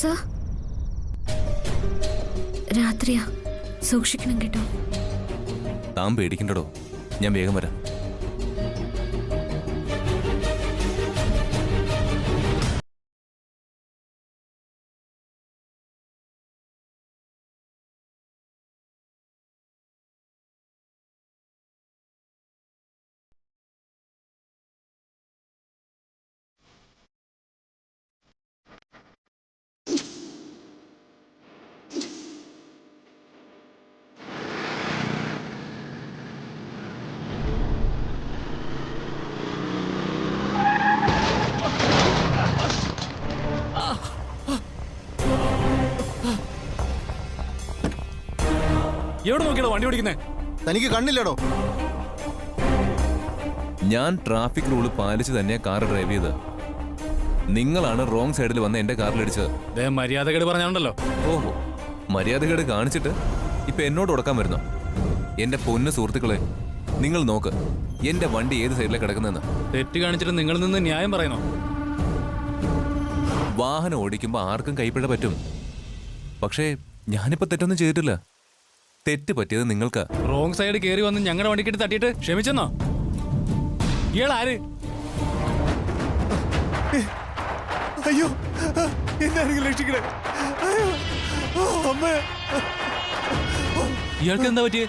Sir, രാത്രിയാ, സൂക്ഷിക്കണം കേട്ടോ. താൻ പേടിക്കണ്ടോ, ഞാൻ വേഗം വരാം. എവിടെ നോക്കിയാണോ വണ്ടി ഓടിക്കുന്നേ? തനിക്ക് കണ്ണില്ലടോ? ഞാൻ ട്രാഫിക് റൂള് പാലിച്ച് തന്നെയാ കാർ ഡ്രൈവ് ചെയ്തത്. നിങ്ങളാണ് റോങ് സൈഡിൽ വന്ന് എന്റെ കാറിലിടിച്ചത്. മര്യാദകേട് പറഞ്ഞാണ്ടല്ലോ. ഓഹോ, മര്യാദകേട് കാണിച്ചിട്ട് ഇപ്പൊ എന്നോട് ഉടക്കാൻ വരുന്നോ? എന്റെ പൊന്നു സുഹൃത്തുക്കളെ, നിങ്ങൾ നോക്ക് എന്റെ വണ്ടി ഏത് സൈഡിലാണ് കിടക്കുന്നതെന്ന്. തെറ്റ് കാണിച്ചിട്ട് നിങ്ങളിൽ നിന്ന് ന്യായം പറയണോ? വാഹനം ഓടിക്കുമ്പോ ആർക്കും കൈപ്പിഴ പറ്റും. പക്ഷേ ഞാനിപ്പോ തെറ്റൊന്നും ചെയ്തിട്ടില്ല. തെറ്റ് പറ്റിയത് നിങ്ങൾക്ക്. റോങ് സൈഡ് കയറി വന്ന് ഞങ്ങളുടെ വണ്ടിക്കിട്ട് തട്ടിയിട്ട് ക്ഷമിച്ചെന്നോ? ഇയാൾ ആര്? അയ്യോ, എന്താണെങ്കിലും രക്ഷിക്കണേ. അമ്മേ, ഇയാൾക്ക് എന്താ പറ്റിയേ?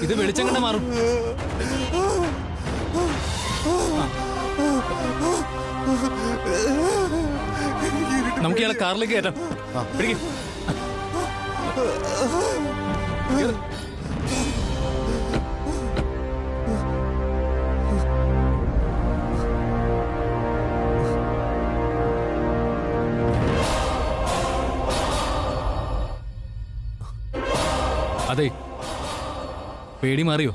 ഇത് വെളിച്ചം കണ്ട മാറും. നമുക്ക് ഇയാളെ കാറിലേക്ക് കയറ്റാം. അതെ, പേടി മാറിയോ?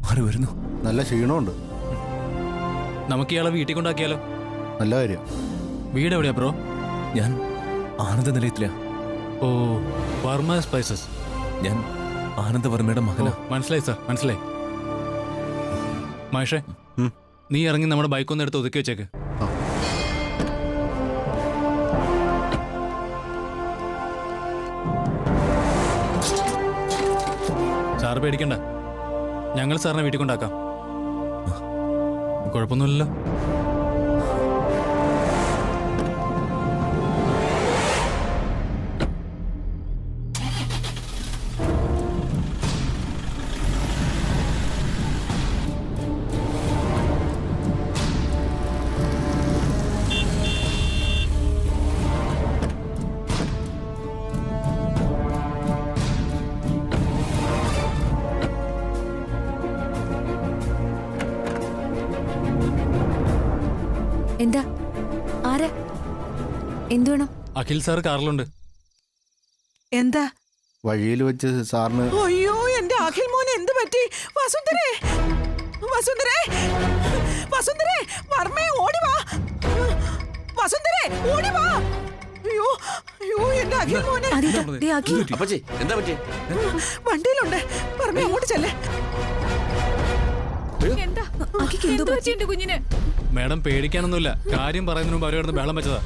മാറി വരുന്നു. നല്ല ക്ഷീണമുണ്ട്. നമുക്ക് ഇയാളെ വീട്ടിൽ കൊണ്ടാക്കിയാലോ? നല്ല കാര്യം. വീട് എവിടെയാ ബ്രോ? ഞാൻ ആനന്ദ നിലയത്തില. ഓ, വർമ്മ സ്പൈസസ്. ഞാൻ ആനന്ദവർമ്മയുടെ മകനാ. മനസ്സിലായി സാർ, മനസ്സിലായി. മഹേഷേ, നീ ഇറങ്ങി നമ്മുടെ ബൈക്കൊന്ന് എടുത്ത് ഒതുക്കി വെച്ചേക്ക്. സാറ് പേടിക്കണ്ട, ഞങ്ങൾ സാറിനെ വീട്ടിൽ കൊണ്ടാക്കാം. കുഴപ്പമൊന്നുമില്ലല്ലോ. എന്താ? ആരാ? എന്തു വേണം? അഖിൽ സാർ കാറിലുണ്ട്. എന്താ? വഴിയിൽ വെച്ച് സാറിന്. അയ്യോ, എന്റെ അഖിൽ മോനെ എന്ത് പറ്റി? വസുന്ധരേ, വസുന്ധരേ, വസുന്ധരേ, വർമ്മേ ഓടി വാ. വസുന്ധരേ, ഓടി വാ. അയ്യോ, അയ്യോ, എന്റെ അഖിൽ മോനെ. അപ്പച്ചി, എന്താ പറ്റി? വണ്ടിയിലുണ്ട്. വർമ്മേ, അങ്ങോട്ട് ചെല്ലേ. കുഞ്ഞിന് മാഡം പേടിക്കാനൊന്നുമില്ല. കാര്യം പറയുന്നതിന് മുമ്പ് അവരെ ബഹളം വെച്ചതാ.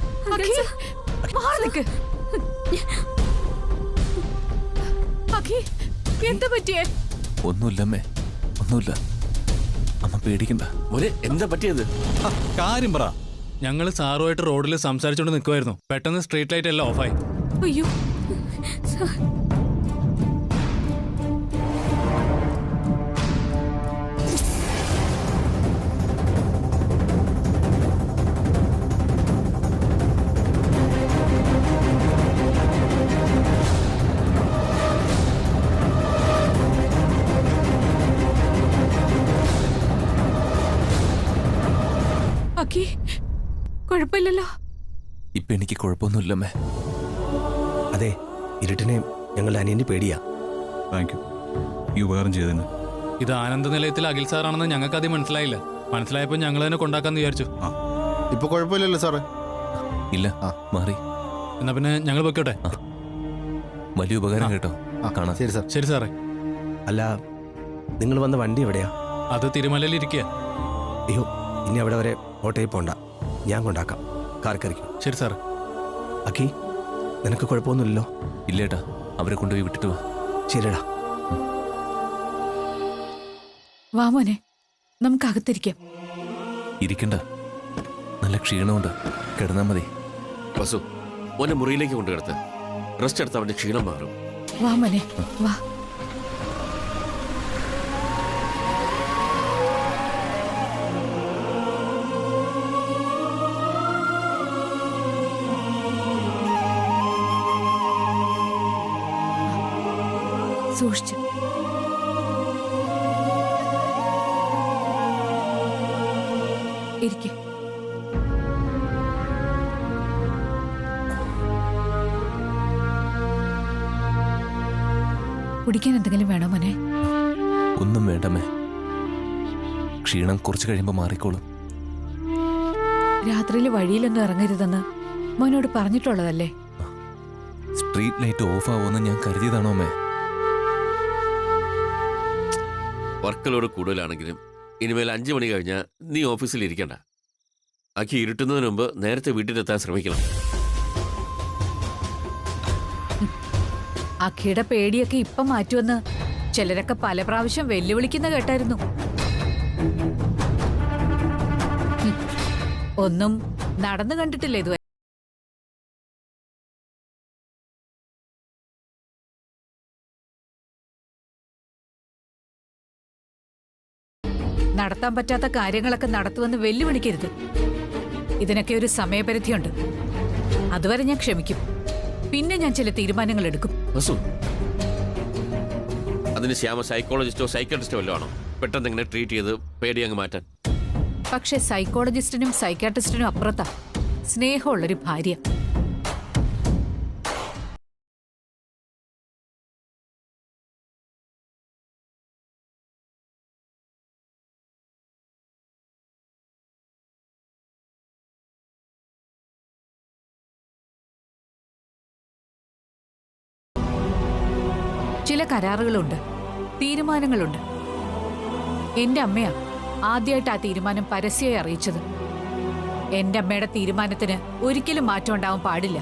എന്താ പറ്റിയേ? ഒന്നുമില്ലമ്മേ, ഒന്നുമില്ല. അമ്മ പേടിക്കണ്ട. എന്താ പറ്റിയത്? കാര്യം പറ. ഞങ്ങൾ സാറുമായിട്ട് റോഡിൽ സംസാരിച്ചുകൊണ്ട് നിൽക്കുമായിരുന്നു. പെട്ടെന്ന് സ്ട്രീറ്റ് ലൈറ്റ് എല്ലാം ഓഫായി. അയ്യോ, കുഴപ്പമില്ലല്ലോ. ഇപ്പൊ എനിക്ക് കുഴപ്പമൊന്നുമില്ലമ്മേ. അതെ, ഇരുട്ടിനെ ഞങ്ങളുടെ അനിയന് പേടിയാ. താങ്ക് യു, ഈ ഉപകാരം ചെയ്തതിന്. ഇത് ആനന്ദ നിലയത്തിൽ അഖിൽ സാറാണെന്ന് ഞങ്ങൾക്ക് ആദ്യം മനസ്സിലായില്ല. മനസ്സിലായപ്പോൾ ഞങ്ങൾ തന്നെ കൊണ്ടാക്കാന്ന് വിചാരിച്ചു. ഇപ്പൊ കുഴപ്പമില്ലല്ലോ സാറേ? ഇല്ല, മാറി. എന്നാ പിന്നെ ഞങ്ങൾ വെക്കോട്ടെ. വലിയ ഉപകാരം കേട്ടോ. കാണാം. ശരി സാർ. ശരി സാറേ. അല്ല, നിങ്ങൾ വന്ന വണ്ടി എവിടെയാ? അത് തിരുമലയിൽ ഇരിക്കുക. അയ്യോ, ഇനി അവിടെ വരെ ഓട്ടോയിൽ പോണ്ട, ഞാൻ കൊണ്ടാക്കാം. കാർ കയറിക്കും. ശരി സാർ. അഖി, നിനക്ക് കുഴപ്പമൊന്നുമില്ലല്ലോ? ഇല്ലേട്ടാ, അവരെ കൊണ്ടുപോയി വിട്ടിട്ട് വാ. ശരിടാ. വാ മോനെ, നമുക്ക് അകത്തിരിക്കാം. ഇരിക്കണ്ട, നല്ല ക്ഷീണമുണ്ട്, കിടന്നാ മതി. വസു, മോനെ മുറിയിലേക്ക് കൊണ്ടുകിടത്ത്. റെസ്റ്റ് എടുത്ത് അവന്റെ ക്ഷീണം മാറും. വാ മോനെ, വാ. സൂക്ഷിച്ചു. ഇരിക്കെ. കുടിക്കാൻ എന്തെങ്കിലും വേണോ മോനെ? ഒന്നും വേണ്ടമ്മേ, ക്ഷീണം കുറച്ച് കഴിയുമ്പോൾ മാറിക്കോളും. രാത്രിയിൽ വഴിയിലൊന്നും ഇറങ്ങരുതെന്ന് മോനോട് പറഞ്ഞിട്ടുള്ളതല്ലേ? സ്ട്രീറ്റ് ലൈറ്റ് ഓഫ് ആവുമെന്ന് ഞാൻ കരുതിയതാണോ അമ്മേ? വർക്കലോട് കൂടുതലാണെങ്കിലും ഇനിമേൽ 5 മണി കഴിഞ്ഞാൽ നീ ഓഫീസിൽ ഇരിക്കണ്ട. അഖി ഇരുട്ടുന്നതിന് മുമ്പ് നേരത്തെ വീട്ടിലെത്താൻ ശ്രമിക്കണം. അഖിയുടെ പേടിയൊക്കെ ഇപ്പം മാറ്റുമെന്ന് ചിലരൊക്കെ പല പ്രാവശ്യം വെല്ലുവിളിക്കുന്ന കേട്ടായിരുന്നു. ഒന്നും നടന്നു കണ്ടിട്ടില്ല ഇതുവരെ. നടത്താൻ പറ്റാത്ത കാര്യങ്ങളൊക്കെ നടത്തുമെന്ന് വെല്ലുവിളിക്കരുത്. ഇതിനൊക്കെ ഒരു സമയപരിധിയുണ്ട്. അതുവരെ ഞാൻ ക്ഷമിക്കും, പിന്നെ ഞാൻ ചില തീരുമാനങ്ങൾ എടുക്കും. വസു, അതിന് ശ്യാമ സൈക്കോളജിസ്റ്റോ സൈക്കാട്രിസ്റ്റോ വല്ലതും ആണോ പെട്ടെന്ന് ഇങ്ങനെ ട്രീറ്റ് ചെയ്ത് പേടി അങ്ങ് മാറ്റാൻ? പക്ഷെ സൈക്കോളജിസ്റ്റിനും സൈക്കാട്രിസ്റ്റിനും അപ്പുറത്താ സ്നേഹമുള്ളൊരു ഭാര്യ. ചില കരാറുകളുണ്ട്, തീരുമാനങ്ങളുണ്ട്. എന്റെ അമ്മയാ ആദ്യമായിട്ട് ആ തീരുമാനം പരസ്യമായി അറിയിച്ചത്. എന്റെ അമ്മയുടെ തീരുമാനത്തിന് ഒരിക്കലും മാറ്റം ഉണ്ടാവാൻ പാടില്ല.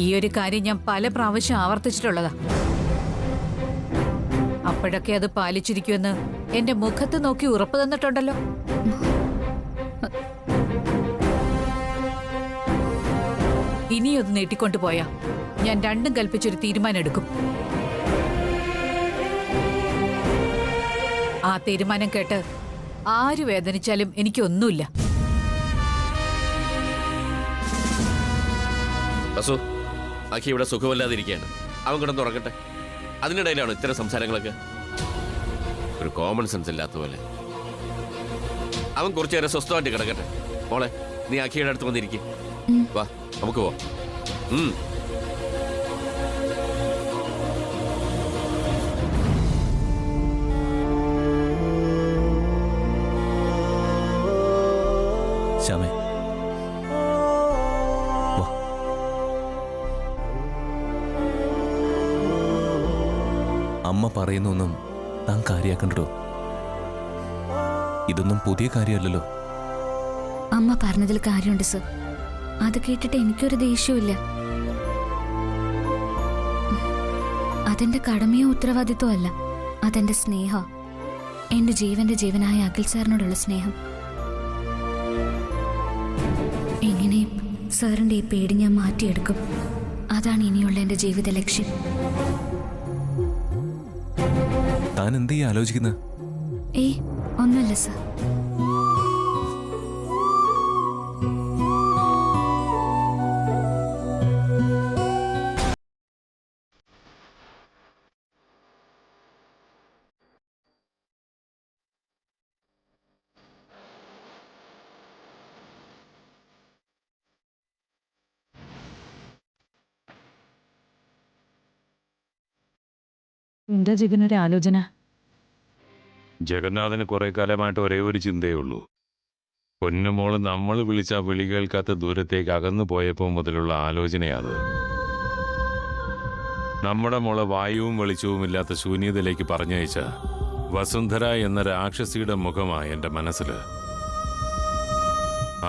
ഈ ഒരു കാര്യം ഞാൻ പല പ്രാവശ്യം ആവർത്തിച്ചിട്ടുള്ളതാ. അപ്പോഴൊക്കെ അത് പാലിച്ചിരിക്കുമെന്ന് എന്റെ മുഖത്ത് നോക്കി ഉറപ്പ് തന്നിട്ടുണ്ടല്ലോ. ഇനിയൊന്ന് നീട്ടിക്കൊണ്ടുപോയാ ഞാൻ രണ്ടും കൽപ്പിച്ചൊരു തീരുമാനം എടുക്കും. ആ തീരുമാനം കേട്ട് ആര് വേദനിച്ചാലും എനിക്കൊന്നുമില്ല. വസു, അഖി ഇവിടെ സുഖമല്ലാതിരിക്കുകയാണ്. അവൻ കിടന്നുറങ്ങട്ടെ. അതിനിടയിലാണ് ഇത്തരം സംസാരങ്ങളൊക്കെ. ഒരു കോമൺ സെൻസ് ഇല്ലാത്ത പോലെ. അവൻ കുറച്ചു നേരം സ്വസ്ഥമായിട്ട് കിടക്കട്ടെ. മോളെ, നീ അഖിയുടെ അടുത്ത് വന്നിരിക്കും. വാ, നമുക്ക് പോവാം. ശ്യാമേ, വാ. അമ്മ പറയുന്നൊന്നും താൻ കാര്യാക്കണ്ടോ? ഇതൊന്നും പുതിയ കാര്യമല്ലല്ലോ. അമ്മ പറഞ്ഞതിൽ കാര്യമുണ്ട് സർ. അത് കേട്ടിട്ട് എനിക്കൊരു ദേഷ്യമില്ല. അതെന്റെ കടമയോ ഉത്തരവാദിത്വം അല്ല, അതെന്റെ സ്നേഹം. എന്റെ ജീവന്റെ ജീവനായ അഖിൽ സാറിനോടുള്ള സ്നേഹം. എങ്ങനെയും സാറിന്റെ ഈ പേടി ഞാൻ മാറ്റിയെടുക്കും. അതാണ് ഇനിയുള്ള എന്റെ ജീവിത ലക്ഷ്യം. താൻ എന്തീ ആലോചിക്കുന്നത്? ഏയ്, ഒന്നുമില്ല സർ. എന്താ ജീവനൊരു ആലോചന? ജഗന്നാഥന് കുറെ കാലമായിട്ട് ഒരേ ഒരു ചിന്തയേ ഉള്ളൂ. പൊന്നുമോള് നമ്മൾ വിളിച്ച വിളി കേൾക്കാത്ത ദൂരത്തേക്ക് അകന്നു പോയപ്പോൾ മുതലുള്ള ആലോചനയാണ്. നമ്മുടെ മോളെ വായുവും വെളിച്ചവും ഇല്ലാത്ത ശൂന്യതയിലേക്ക് പറഞ്ഞയച്ച വസുന്ധര എന്ന രാക്ഷസിയുടെ മുഖമാണ് എൻ്റെ മനസ്സിൽ.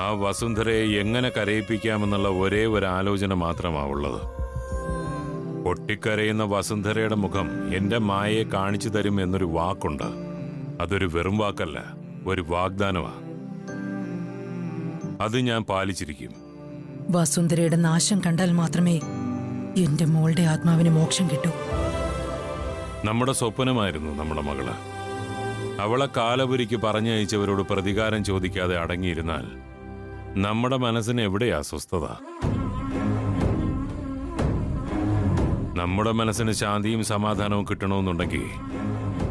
ആ വസുന്ധരയെ എങ്ങനെ കരയിപ്പിക്കാമെന്നുള്ള ഒരേ ഒരു ആലോചന മാത്രമാണ് ഉള്ളത്. പൊട്ടിക്കരയുന്ന വസുന്ധരയുടെ മുഖം എൻ്റെ മായയെ കാണിച്ചു തരും എന്നൊരു വാക്കുണ്ട്. അതൊരു വെറും വാക്കല്ല, ഒരു വാഗ്ദാനമാണ്. അത് ഞാൻ പാലിച്ചിരിക്കും. വസുന്ധരയുടെ നാശം കണ്ടാൽ മാത്രമേ എന്റെ മോളുടെ ആത്മാവിന് മോക്ഷം കിട്ടൂ. നമ്മുടെ സ്വപ്നമായിരുന്നു നമ്മുടെ മകള്. അവളെ കാലപുരിക്ക് പറഞ്ഞയച്ചവരോട് പ്രതികാരം ചോദിക്കാതെ അടങ്ങിയിരുന്നാൽ നമ്മുടെ മനസ്സിന് എവിടെയാ സ്വസ്ഥത? നമ്മുടെ മനസ്സിന് ശാന്തിയും സമാധാനവും കിട്ടണമെന്നുണ്ടെങ്കിൽ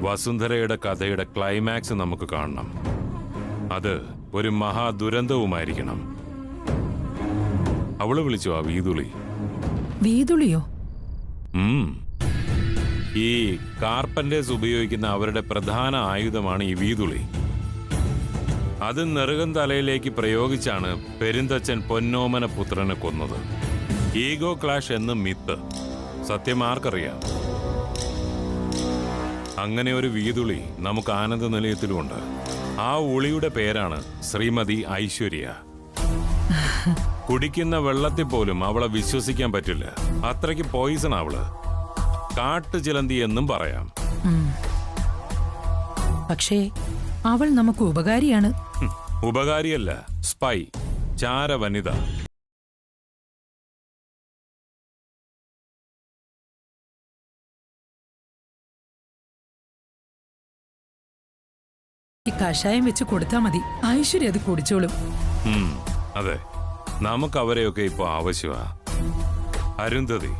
വസുന്ധരയുടെ കഥയുടെ ക്ലൈമാക്സ് നമുക്ക് കാണണം. അത് ഒരു മഹാദുരന്തവുമായിരിക്കണം. അവള് വിളിച്ചു ആ വീതുളി. വീതുളിയോ? ഈ കാർപ്പന്റേഴ്സ് ഉപയോഗിക്കുന്ന അവരുടെ പ്രധാന ആയുധമാണ് ഈ വീതുളി. അത് നെറുകം തലയിലേക്ക് പ്രയോഗിച്ചാണ് പെരുന്തച്ഛൻ പൊന്നോമന പുത്രനെ കൊന്നത്. ഈഗോ ക്ലാഷ് എന്ന് മിത്ത്. സത്യം ആർക്കറിയാം? അങ്ങനെ ഒരു വീതുളി നമുക്ക് ആനന്ദ നിലയത്തിലുമുണ്ട്. ആ ഉളിയുടെ പേരാണ് ശ്രീമതി ഐശ്വര്യ. കുടിക്കുന്ന വെള്ളത്തിൽ പോലും അവളെ വിശ്വസിക്കാൻ പറ്റില്ല. അത്രയ്ക്ക് പോയിസൺ അവള്. കാട്ടുചിലന്തി എന്നും പറയാം. പക്ഷേ അവൾ നമുക്ക് ഉപകാരിയാണ്. ഉപകാരിയല്ല, സ്പൈ, ചാരവനിത. ഈ കഷായം വെച്ച് കൊടുത്താൽ മതി, ഐശ്വര്യ അത് കുടിച്ചോളും. അതെ, നമുക്ക് അവരെയൊക്കെ ഇപ്പൊ ആവശ്യമാ. അരുന്ധതി,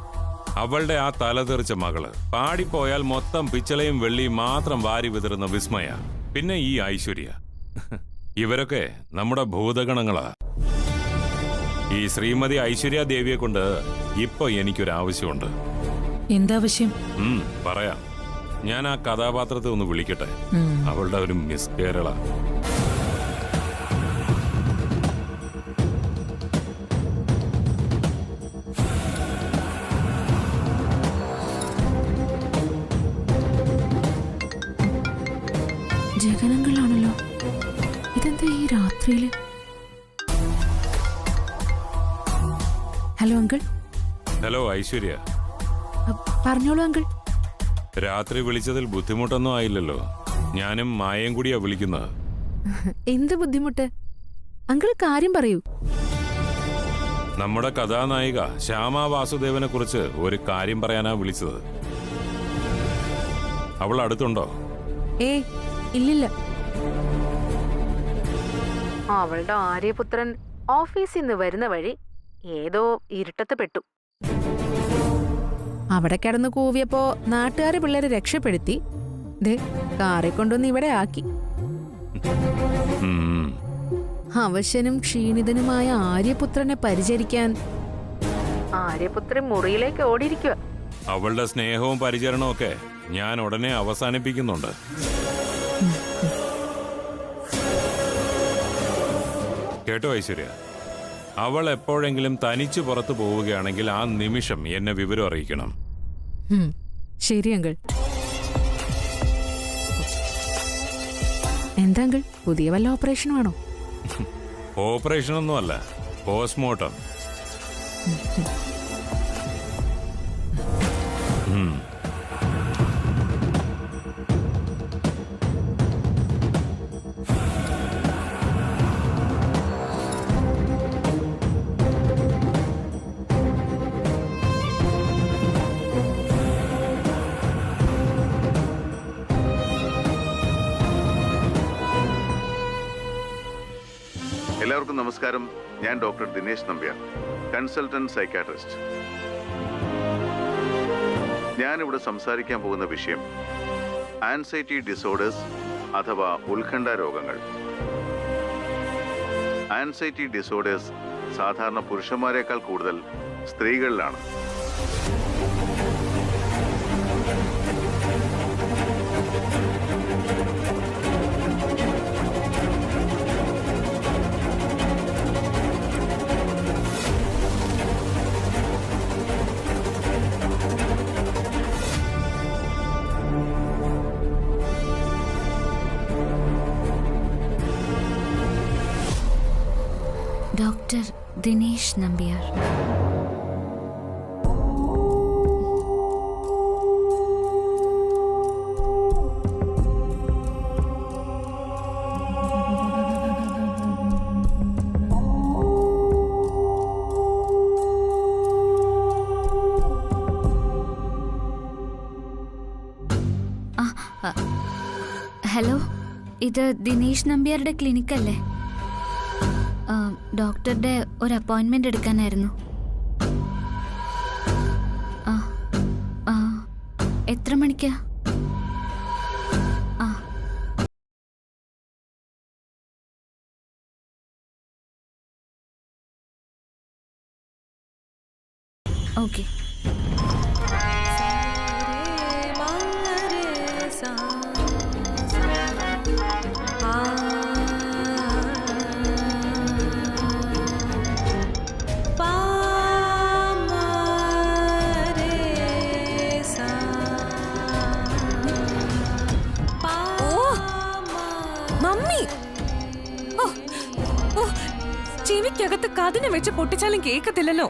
അവളുടെ ആ തലതെറിച്ച മകള് പാടിപ്പോയാൽ മൊത്തം പിച്ചളയും വെള്ളിയും മാത്രം വാരി വിതറുന്ന വിസ്മയ. പിന്നെ ഈ ഐശ്വര്യ. ഇവരൊക്കെ നമ്മുടെ ഭൂതഗണങ്ങളാ. ഈ ശ്രീമതി ഐശ്വര്യ ദേവിയെ കൊണ്ട് ഇപ്പൊ എനിക്കൊരാവശ്യമുണ്ട്. എന്താവശ്യം? പറയാം. ഞാൻ ആ കഥാപാത്രത്തെ ഒന്ന് വിളിക്കട്ടെ. അവളുടെ ഒരു മിസ് കേരള. ജഗനങ്ങളാണല്ലോ. ഇതെന്താ ഈ രാത്രിയില്? Hello uncle. ഹലോ ഐശ്വര്യ. പറഞ്ഞോളൂ അങ്കിൾ. രാത്രി വിളിച്ചതിൽ ബുദ്ധിമുട്ടൊന്നും ആയില്ലല്ലോ? ഞാനും മായയും കൂടിയാ വിളിക്കുന്നത്. എന്ത് ബുദ്ധിമുട്ട്? അങ്കിൾ കാര്യം പറയൂ. നമ്മുടെ കഥാനായിക ശ്യാമ വാസുദേവനെ കുറിച്ച് ഒരു കാര്യം പറയാനാ വിളിച്ചത്. അവൾ അടുത്തുണ്ടോ? ഇല്ലില്ല. അവളുടെ ആര്യപുത്രൻ ഓഫീസിൽ നിന്ന് വരുന്ന വഴി ഏതോ ഇരുട്ടത്ത് പെട്ടു. അവിടെ കിടന്ന് കൂവിയപ്പോ നാട്ടുകാരെ പിള്ളേരെ രക്ഷപ്പെടുത്തി കാറെ കൊണ്ടുവന്ന് ഇവിടെ ആക്കി. അവശനും ക്ഷീണിതനുമായ ആര്യപുത്രനെ പരിചരിക്കാൻ ആര്യപുത്രൻ മുറിയിലേക്ക് ഓടിയിരിക്കുക. അവളുടെ സ്നേഹവും പരിചരണവും ഒക്കെ ഞാൻ ഉടനെ അവസാനിപ്പിക്കുന്നുണ്ട്. കേട്ടോ ഐശ്വര്യ, അവൾ എപ്പോഴെങ്കിലും തനിച്ചു പുറത്തു പോവുകയാണെങ്കിൽ ആ നിമിഷം എന്നെ വിവരം അറിയിക്കണം. ശരി അങ്കിൾ. എന്താ അങ്കിൾ, പുതിയ വല്ല ഓപ്പറേഷനും ആണോ? ഓപ്പറേഷനൊന്നും അല്ല, പോസ്റ്റ്മോർട്ടം. എല്ലാവർക്കും നമസ്കാരം. ഞാൻ doctor Dinesh Nambiar, consultant psychiatrist. ഞാനിവിടെ സംസാരിക്കാൻ പോകുന്ന വിഷയം ആൻസൈറ്റി ഡിസോർഡേഴ്സ് അഥവാ ഉത്കണ്ഠ രോഗങ്ങൾ. ആൻസൈറ്റി ഡിസോർഡേഴ്സ് സാധാരണ പുരുഷന്മാരെക്കാൾ കൂടുതൽ സ്ത്രീകളിലാണ്. ഡോക്ടർ ദിനേശ് നമ്പ്യാർ. ഹലോ, ഇത് ദിനേശ് നമ്പ്യാരുടെ ക്ലിനിക് അല്ലേ? ഡോക്ടറുടെ ഒരു അപ്പോയിന്റ്മെന്റ് എടുക്കാനായിരുന്നു. എത്ര മണിക്കാ? ഓക്കെ. ചെവിക്കകത്ത് കതിനെ വെച്ച് പൊട്ടിച്ചാലും കേക്കത്തില്ലല്ലോ.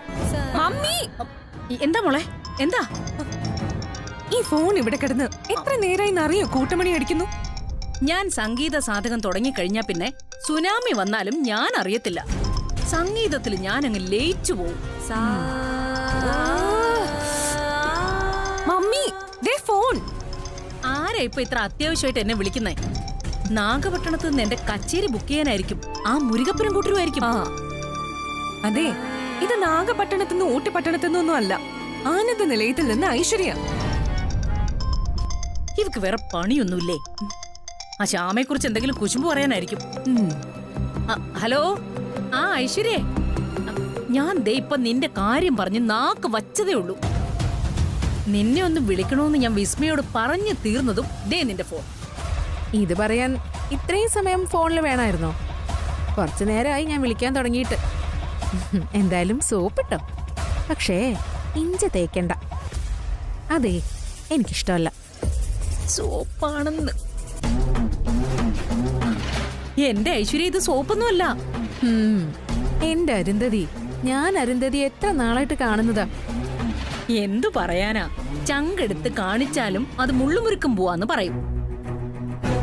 മമ്മി, എന്താ മോളെ? എന്താ ഈ ഫോൺ ഇവിടെ കിടന്ന് എത്ര നേരായി അറിയോ കൂട്ടമണി അടിക്കുന്നു? ഞാൻ സംഗീത സാധകം തുടങ്ങിക്കഴിഞ്ഞാ പിന്നെ സുനാമി വന്നാലും ഞാൻ അറിയത്തില്ല. സംഗീതത്തിൽ ഞാൻ അങ്ങ് ലയിച്ചു പോവും. മമ്മി, ദേ ഫോൺ. ആരാ ഇപ്പൊ ഇത്ര അത്യാവശ്യമായിട്ട് എന്നെ വിളിക്കുന്നേ? നാഗപട്ടണത്ത് നിന്ന് എന്റെ കച്ചേരി ബുക്ക് ചെയ്യാനായിരിക്കും. ആ മുരുകപ്പുരം കൂട്ടരുമായിരിക്കും. അതെ, ഇത് നാഗപട്ടണത്തുനിന്ന് ഊട്ടിപ്പട്ടണത്തുനിന്നൊന്നും അല്ല, ആനന്ദ നിലയത്തിൽ നിന്ന് ഐശ്വര്യ. ഇവക്ക് വേറെ പണിയൊന്നുമില്ലേ? ആ ശ്യാമയെ കുറിച്ച് എന്തെങ്കിലും കുശുമ്പ് പറയാനായിരിക്കും. ഹലോ, ആ ഐശ്വര്യേ, ഞാൻ ദേ ഇപ്പൊ നിന്റെ കാര്യം പറഞ്ഞ് നാക്ക് വച്ചതേ ഉള്ളൂ. നിന്നെ ഒന്ന് വിളിക്കണമെന്ന് ഞാൻ വിസ്മയോട് പറഞ്ഞു തീർന്നതും ദേ നിന്റെ ഫോൺ. ഇത് പറയാൻ ഇത്രയും സമയം ഫോണിൽ വേണമായിരുന്നോ? കുറച്ചു നേരമായി ഞാൻ വിളിക്കാൻ തുടങ്ങിയിട്ട്. എന്തായാലും സോപ്പിട്ടോ, പക്ഷേ ഇഞ്ച തേക്കണ്ട. അതെ, എനിക്കിഷ്ടമല്ല. സോപ്പാണെന്ന് എന്റെ ഐശ്വര്യ, ഇത് സോപ്പൊന്നുമല്ല. എന്റെ അരുന്ധതി, ഞാൻ അരുന്ധതി എത്ര നാളായിട്ട് കാണുന്നതാ. എന്തു പറയാനാ, ചങ്കെടുത്ത് കാണിച്ചാലും അത് മുള്ളുമുരുക്കും പോവാന്ന് പറയും.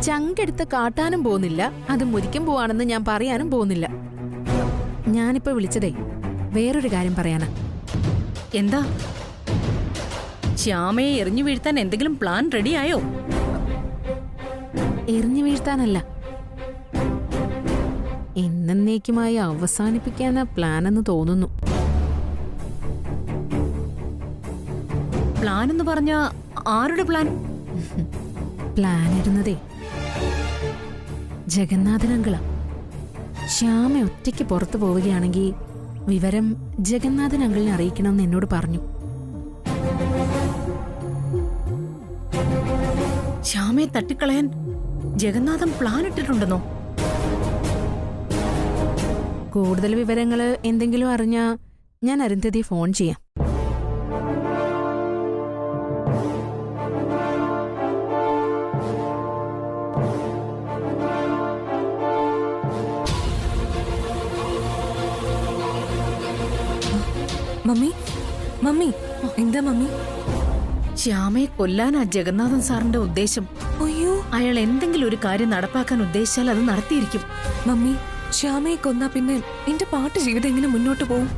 ചങ്കെടുത്ത് കാട്ടാനും പോകുന്നില്ല, അത് മുരിക്കും പോവാണെന്ന് ഞാൻ പറയാനും പോകുന്നില്ല. ഞാനിപ്പോ വിളിച്ചതേ വേറൊരു കാര്യം പറയാനാ. എന്താ? ശ്യാമയെ എറിഞ്ഞു വീഴ്ത്താൻ എന്തെങ്കിലും പ്ലാൻ റെഡിയായോ? എറിഞ്ഞു വീഴ്ത്താനല്ല, എന്നേക്കുമായി അവസാനിപ്പിക്കാനാ പ്ലാൻ എന്ന് തോന്നുന്നു. പ്ലാൻ എന്ന് പറഞ്ഞ ആരുടെ പ്ലാൻ? പ്ലാൻ ഇടുന്നതേ ജഗന്നാഥനങ്കിളാ. ശ്യാമ ഒറ്റയ്ക്ക് പുറത്തു പോവുകയാണെങ്കിൽ വിവരം ജഗന്നാഥൻ അങ്കിളിനെ അറിയിക്കണമെന്ന് എന്നോട് പറഞ്ഞു. ശ്യാമയെ തട്ടിക്കളയാൻ ജഗന്നാഥൻ പ്ലാൻ ഇട്ടിട്ടുണ്ടെന്നോ? കൂടുതൽ വിവരങ്ങള് എന്തെങ്കിലും അറിഞ്ഞാ ഞാൻ അരുന്ധതി ഫോൺ ചെയ്യാം. മമ്മി, മമ്മി, എന്താ മമ്മി? ശ്യാമയെ കൊല്ലാനാ ജഗന്നാഥൻ സാറിന്റെ ഉദ്ദേശം. അയ്യോ, അയാൾ എന്തെങ്കിലും ഒരു കാര്യം നടപ്പാക്കാൻ ഉദ്ദേശിച്ചാൽ അത് നടത്തിയിരിക്കും. മമ്മി, ശ്യാമയെ കൊന്നാ പിന്നെ എന്റെ പാട്ട് ജീവിതം എങ്ങനെ മുന്നോട്ട് പോവും?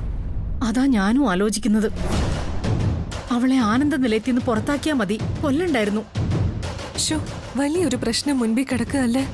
അതാ ഞാനും ആലോചിക്കുന്നത്. അവളെ ആനന്ദ നിലയത്തിൽ നിന്ന് പുറത്താക്കിയാ മതി, കൊല്ലണ്ടായിരുന്നു. വലിയൊരു പ്രശ്നം മുൻപിൽ കിടക്കുകയല്ലേ?